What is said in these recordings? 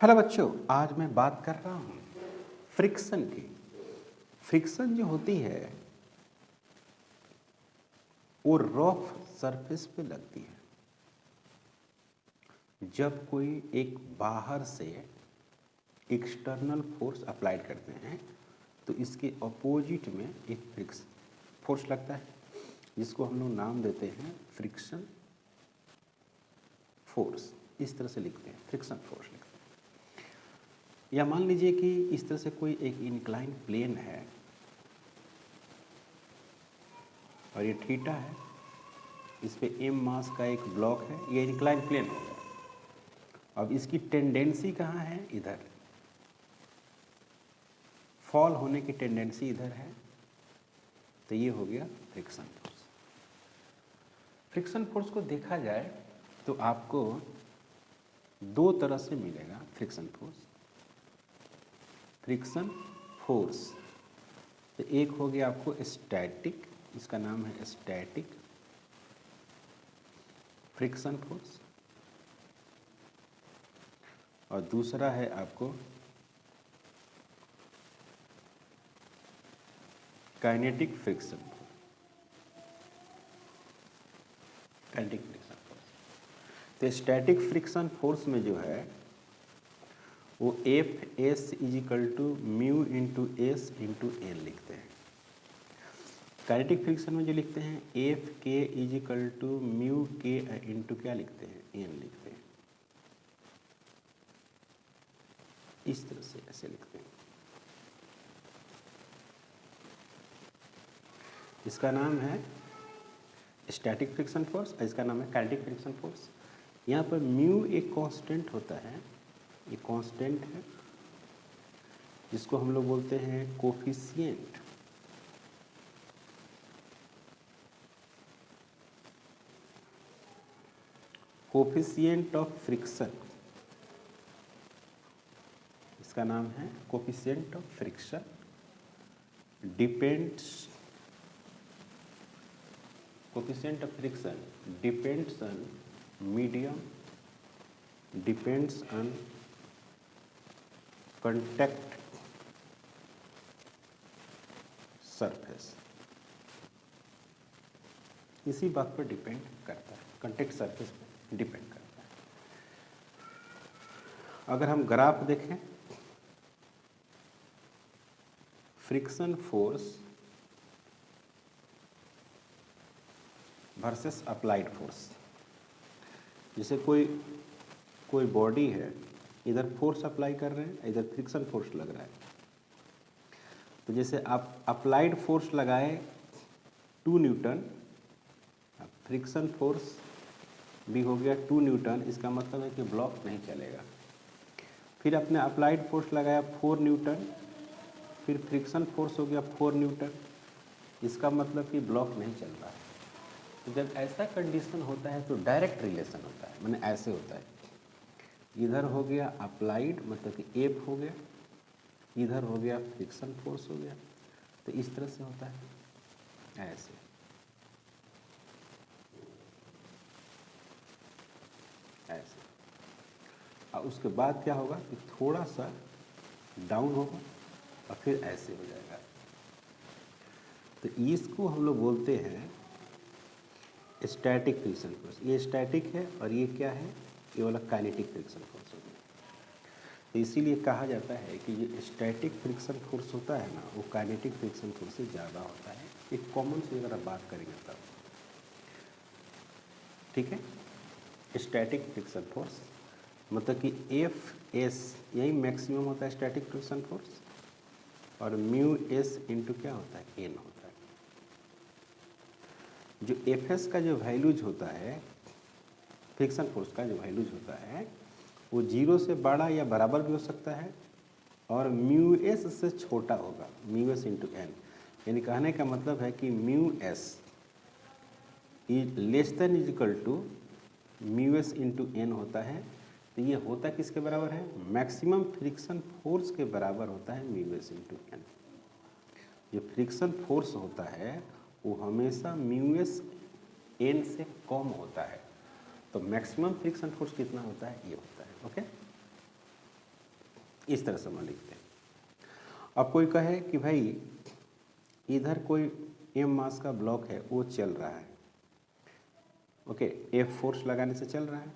Hello बच्चों, आज मैं बात कर रहा हूँ फ्रिक्शन की। फ्रिक्शन जो होती है वो रफ सरफेस पे लगती है। जब कोई एक बाहर से एक्सटर्नल फोर्स अप्लाइड करते हैं तो इसके अपोजिट में एक फ्रिक्शन फोर्स लगता है, जिसको हम लोग नाम देते हैं फ्रिक्शन फोर्स। इस तरह से लिखते हैं, फ्रिक्शन फोर्स लिखते हैं। या मान लीजिए कि इस तरह से कोई एक इंक्लाइन प्लेन है और ये थीटा है, इस पे m मास का एक ब्लॉक है, ये इंक्लाइन प्लेन हो गया। अब इसकी टेंडेंसी कहाँ है? इधर। फॉल होने की टेंडेंसी इधर है, तो ये हो गया फ्रिक्शन फोर्स। फ्रिक्शन फोर्स को देखा जाए तो आपको दो तरह से मिलेगा फ्रिक्शन फोर्स। फ्रिक्शन फोर्स तो एक हो गया आपको स्टैटिक, इसका नाम है स्टैटिक फ्रिक्शन फोर्स, और दूसरा है आपको kinetic friction force. Kinetic friction force तो स्टैटिक फ्रिक्शन फोर्स में जो है वो F S equal to mu into S into N लिखते हैं। काइनेटिक फ्रिक्शन में जो लिखते हैं एफ के इजिकल टू म्यू के इंटू क्या लिखते हैं? एन लिखते हैं। इस तरह से ऐसे लिखते हैं। इसका नाम है स्टैटिक फ्रिक्शन फोर्स और इसका नाम है काइनेटिक फ्रिक्शन फोर्स। यहाँ पर म्यू एक कांस्टेंट होता है, ये कांस्टेंट है जिसको हम लोग बोलते हैं कोफिशिएंट। कोफिशिएंट ऑफ फ्रिक्शन, इसका नाम है coefficient of friction. Depends, coefficient of friction depends on medium, depends on contact surface. इसी बात पर डिपेंड करता है, कॉन्टैक्ट सरफेस पर डिपेंड करता है। अगर हम ग्राफ देखें friction force versus applied force, जैसे कोई बॉडी है, इधर फोर्स अप्लाई कर रहे हैं, इधर फ्रिक्शन फोर्स लग रहा है। तो जैसे आप अप्लाइड फोर्स लगाए 2 न्यूटन, फ्रिक्शन फोर्स भी हो गया 2 न्यूटन, इसका मतलब है कि ब्लॉक नहीं चलेगा। फिर आपने अप्लाइड फोर्स लगाया 4 न्यूटन, फिर फ्रिक्शन फोर्स हो गया 4 न्यूटन, इसका मतलब कि ब्लॉक नहीं चल रहा है। तो जब ऐसा कंडीशन होता है तो डायरेक्ट रिलेशन होता है, माने ऐसे होता है, इधर हो गया अप्लाइड मतलब कि एफ हो गया, इधर हो गया फ्रिक्शन फोर्स हो गया। तो इस तरह से होता है ऐसे। ऐसे और उसके बाद क्या होगा कि थोड़ा सा डाउन होगा और फिर ऐसे हो जाएगा। तो इसको हम लोग बोलते हैं स्टैटिक फ्रिक्शन फोर्स। ये स्टैटिक है और ये क्या है? ये वाला काइनेटिक फ्रिक्शन फोर्स हो गया। तो इसीलिए कहा जाता है कि ये स्टैटिक फ्रिक्शन फोर्स होता है ना, वो काइनेटिक फ्रिक्शन फोर्स से ज़्यादा होता है। एक कॉमन से अगर आप बात करेंगे तब, ठीक है। स्टैटिक फ्रिक्शन फोर्स मतलब कि एफ एस यही मैक्सिमम होता है स्टैटिक फ्रिक्शन फोर्स, और म्यू एस इंटू क्या होता है? एन होता है। जो एफ एस का जो वैल्यूज होता है, फ्रिक्शन फोर्स का जो वैल्यूज होता है, वो 0 से बड़ा या बराबर भी हो सकता है, और म्यू एस से छोटा होगा, म्यू एस इंटू एन। यानी कहने का मतलब है कि mu S is less than is equal to mu S into N होता है। तो ये होता किसके बराबर है? मैक्सिमम फ्रिक्शन फोर्स के बराबर होता है म्यू एस इंटू एन। जो फ्रिक्शन फोर्स होता है वो हमेशा म्यू एस एन से कम होता है। तो मैक्सिमम फ्रिक्शन फोर्स कितना होता है? ये होता है। ओके। इस तरह से हम लिखते हैं। अब कोई कहे कि भाई इधर कोई एम मास का ब्लॉक है वो चल रहा है, ओके, एफ फोर्स लगाने से चल रहा है,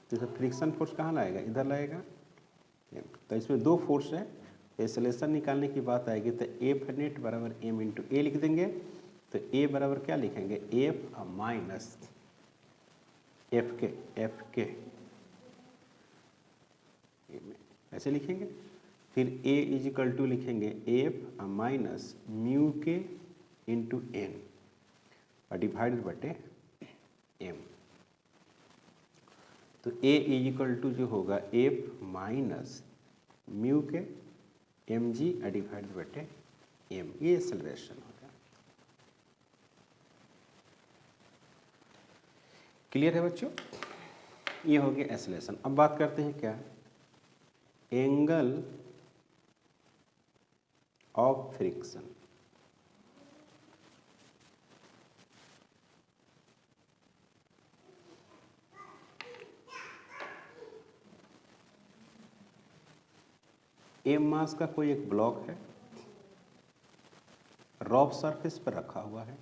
तो इसे फ्रिक्शन फोर्स कहाँ लाएगा, इधर लाएगा। तो इसमें दो फोर्स है, एक्सेलरेशन निकालने की बात आएगी तो एफ नेट बराबर एम इंटू ए लिख देंगे। तो ए बराबर क्या लिखेंगे, एफ माइनस एफ के ऐसे लिखेंगे। फिर ए इज इक्वल टू लिखेंगे एफ माइनस म्यू के इंटू एन और डिवाइडेड बटे एम। तो ए इज इक्वल टू जो होगा एफ माइनस म्यू के एम जी डिवाइडेड बटे एम, ये एक्सेलरेशन हो गया। क्लियर है बच्चों, ये हो गया एक्सेलरेशन। अब बात करते हैं क्या, एंगल ऑफ फ्रिक्शन। एम मास का कोई एक ब्लॉक है, रफ सरफेस पर रखा हुआ है,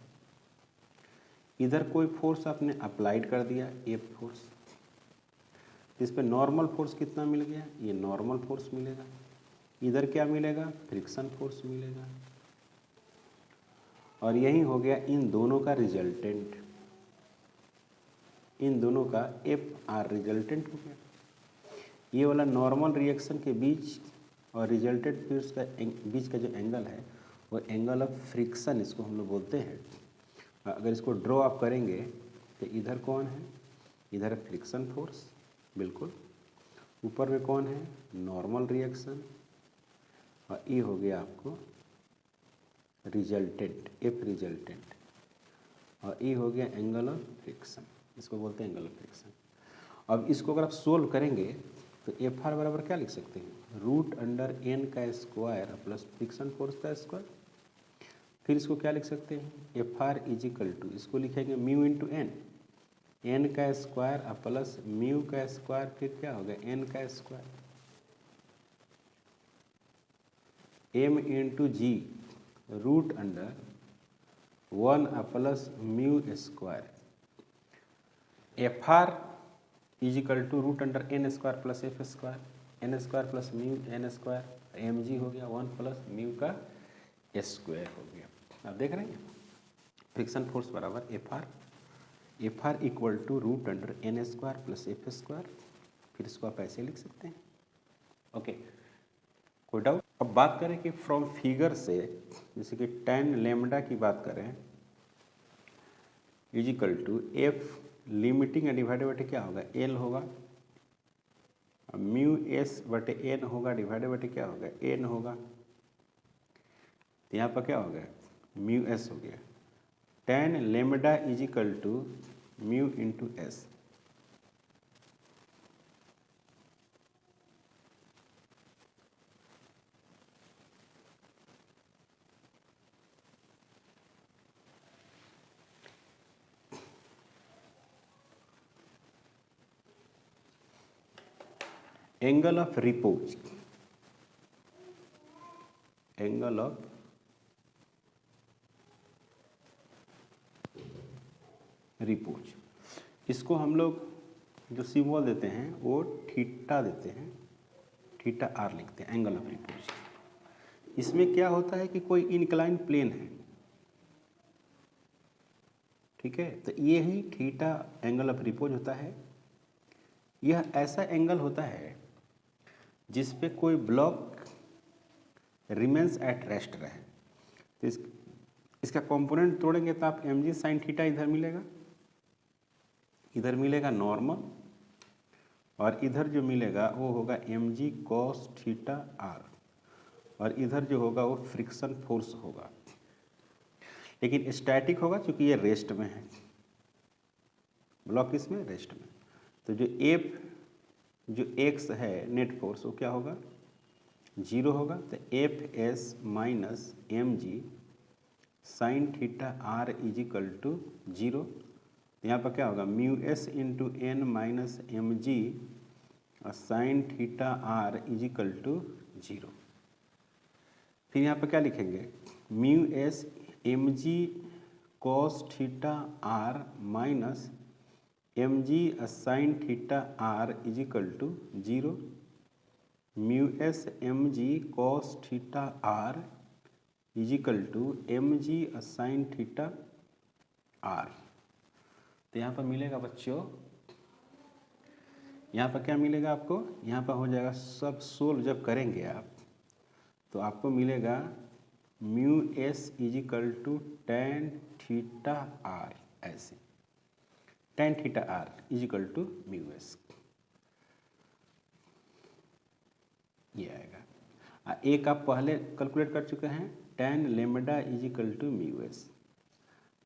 इधर कोई फोर्स आपने अप्लाइड कर दिया एफ फोर्स, इस पे नॉर्मल फोर्स कितना मिल गया, ये नॉर्मल फोर्स मिलेगा। इधर क्या मिलेगा, फ्रिक्शन फोर्स मिलेगा। और यही हो गया इन दोनों का रिजल्टेंट, इन दोनों का एफ आर रिजल्टेंट हो गया। ये वाला नॉर्मल रिएक्शन के बीच और रिजल्टेंट फोर्स का बीच का जो एंगल है वो एंगल ऑफ फ्रिक्शन इसको हम लोग बोलते हैं। अगर इसको ड्रॉ आप करेंगे तो इधर कौन है, इधर फ्रिक्शन फोर्स, बिल्कुल ऊपर में कौन है, नॉर्मल रिएक्शन, और ये हो गया आपको रिजल्टेंट, एफ रिजल्टेंट, और ये हो गया एंगल ऑफ फ्रिक्शन, इसको बोलते हैं एंगल ऑफ फ्रिक्शन। अब इसको अगर आप सोल्व करेंगे तो एफ आर बराबर क्या लिख सकते हैं, रूट अंडर एन का स्क्वायर प्लस फ्रिक्शन फोर्स का स्क्वायर। फिर इसको क्या लिख सकते हैं, F R is equal to, इसको लिखेंगे म्यू इंटू एन, एन का स्क्वायर प्लस म्यू का स्क्वायर, फिर क्या होगा एन का square, M into G root under 1 plus mu square. F R is equal to root under N square plus F square, N square plus mu N square, M G हो गया 1 plus mu का square हो गया। आप देख रहे हैं friction force बराबर F R equal to root under N square plus F square. फिर इसको आप ऐसे लिख सकते हैं, ओके, कोई डाउट। अब बात करें कि फ्रॉम फिगर से, जैसे कि tan लैम्डा की बात करें is equal to F limiting divided बटे क्या होगा, एल होगा, म्यू एस बटे एन होगा, डिवाइडेड बटे क्या होगा, एन होगा। यहाँ पर क्या हो गया, म्यू एस हो गया। tan lambda is equal to mu into S. Angle of repose, angle of repose, इसको हम लोग जो सिंबल देते हैं वो थीटा देते हैं, थीटा आर लिखते हैं, एंगल ऑफ रिपोज। इसमें क्या होता है कि कोई इनक्लाइन प्लेन है, ठीक है, तो ये ही थीटा एंगल ऑफ रिपोज होता है। यह ऐसा एंगल होता है जिस पे कोई ब्लॉक रिमेंस एट रेस्ट रहे। तो इसका कंपोनेंट तोड़ेंगे तो आप एम जी साइन थीटा इधर मिलेगा, इधर मिलेगा नॉर्मल, और इधर जो मिलेगा वो होगा M G cos theta R, और इधर जो होगा वो फ्रिक्शन फोर्स होगा, लेकिन स्टैटिक होगा क्योंकि ये रेस्ट में है, ब्लॉक इसमें रेस्ट में। तो जो एफ जो एक्स है नेट फोर्स वो क्या होगा, 0 होगा। तो F S minus M G sine theta are is equal to 0। यहाँ पर क्या होगा, mu S into N minus M G sine theta are is equal to 0। फिर यहाँ पर क्या लिखेंगे, mu S M G cos theta R minus M G sine theta are is equal to 0। Mu S M G cos theta are is equal to M G sine theta are. तो यहाँ पर मिलेगा बच्चों, यहाँ पर क्या मिलेगा आपको, यहाँ पर हो जाएगा सब सोल्व जब करेंगे आप तो आपको मिलेगा mu S is equal to tan theta r, ऐसे tan theta are is equal to mu s, ये आएगा। एक आप पहले कैलकुलेट कर चुके हैं, tan lambda is equal to mu s,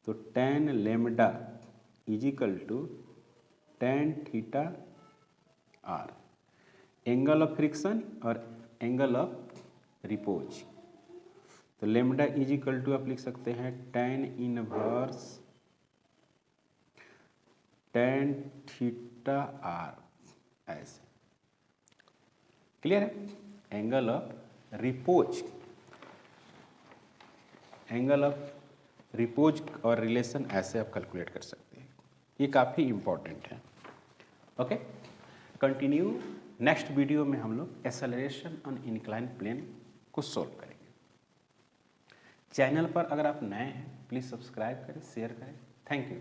तो tan lambda is equal to tan theta r, angle of friction और एंगल ऑफ रिपोज। तो लेमडा इज इक्वल टू आप लिख सकते हैं tan inverse tan theta r, ऐसे। क्लियर है? Angle of repose, angle of repose और रिलेशन ऐसे आप कैलकुलेट कर सकते हैं, ये काफ़ी इंपॉर्टेंट है। Okay, continue. नेक्स्ट वीडियो में हम लोग एक्सेलरेशन ऑन इंक्लाइन प्लेन को सोल्व करेंगे। चैनल पर अगर आप नए हैं प्लीज़ सब्सक्राइब करें, शेयर करें। Thank you.